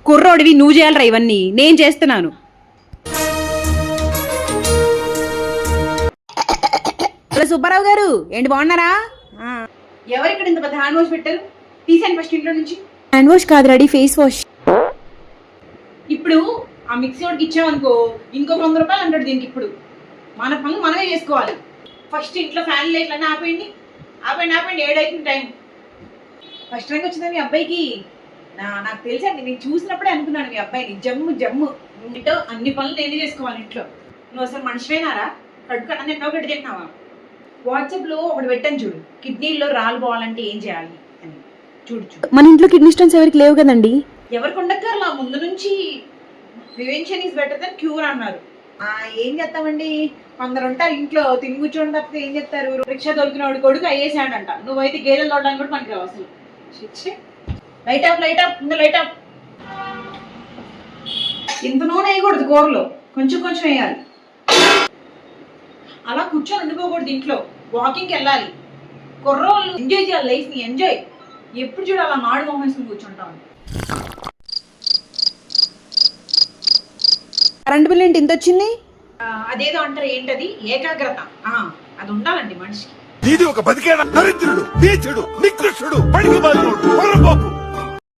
కుర్రోడివి నువ్వు చేయాలరా ఇవన్నీ, నేను చేస్తున్నాను. సుబ్బారావు గారు ఏంటి బాగున్నారా? ఎవరు ఇక్కడ ఇంత పెద్ద హ్యాండ్ వాష్ పెట్టారు? తీసేయండి ఫస్ట్ ఇంట్లో నుంచి. హ్యాండ్ వాష్ కాదు రెడీ, ఫేస్ వాష్. ఇప్పుడు ఆ మిక్సీ వాడికి ఇచ్చామనుకో ఇంకో 100 రూపాయలు అంటాడు దీనికి. ఇప్పుడు మన పనులు మనమే చేసుకోవాలి. ఫస్ట్ ఇంట్లో ఫ్యాన్ లైట్లన్నీ ఆపేయండి, ఆపండి ఆపండి, 7 అవుతుంది టైం. ఫస్ట్ ర్యాంక్ వచ్చిందా మీ అబ్బాయికి? నాకు తెలుసండి, నేను చూసినప్పుడే అనుకున్నాను మీ అబ్బాయిని జమ్ము జమ్ము. ఇంట్లో అన్ని పనులు నేనే చేసుకోవాలి ఇంట్లో. నువ్వు అసలు మనిషివేనారా? కడుపు కన్నా ఎన్నో గడి తింటున్నావా? వాట్సాప్లో ఒకటి పెట్టాను చూడు, కిడ్నీలో రాళ్ళు పోవాలంటే ఏం చేయాలి అని. చూడు చూడు, మన ఇంట్లో కిడ్నీ స్టోన్స్ ఎవరికి లేవు కదండి. ఎవరికి ఉండక్కర్లా, ముందు నుంచి prevention is better than cure అన్నారు. ఏం చేస్తామండి, కొందరు ఉంటారు ఇంట్లో తిని కూర్చోండి తప్పితే ఏం చేస్తారు. రిక్షా దొరికినోడు కొడుకు అయ్యేసాడంట, నువ్వైతే గేదెలు తోడడానికి కూడా మనకి రావు అసలు. లైట్ ఆఫ్ లైట్ ఆఫ్ ఇంత లైట్ ఆఫ్. ఇంత నూనె వేయకూడదు కూరలో, కొంచెం కొంచెం వేయాలి. అలా కూర్చొని ఉండిపోకూడదు ఇంట్లో, వాకింగ్కి వెళ్ళాలి. కుర్రోళ్ళు ఎంజాయ్ చేయాలి లైఫ్ని, ఎంజాయ్. ఎప్పుడు చూడాలి అలా మాడు మొహం వేసుకుని కూర్చుంటాం. కరెంట్ బిల్ ఏంటి ఇంత వచ్చింది? అదేదో అంటారు, ఏంటది, ఏకాగ్రత. అది ఉండాలండి మనిషికి. ఇది ఒక బతికేడ దరిద్రుడు, నీచుడు, నికృష్టుడు, పడికి బాధుడు,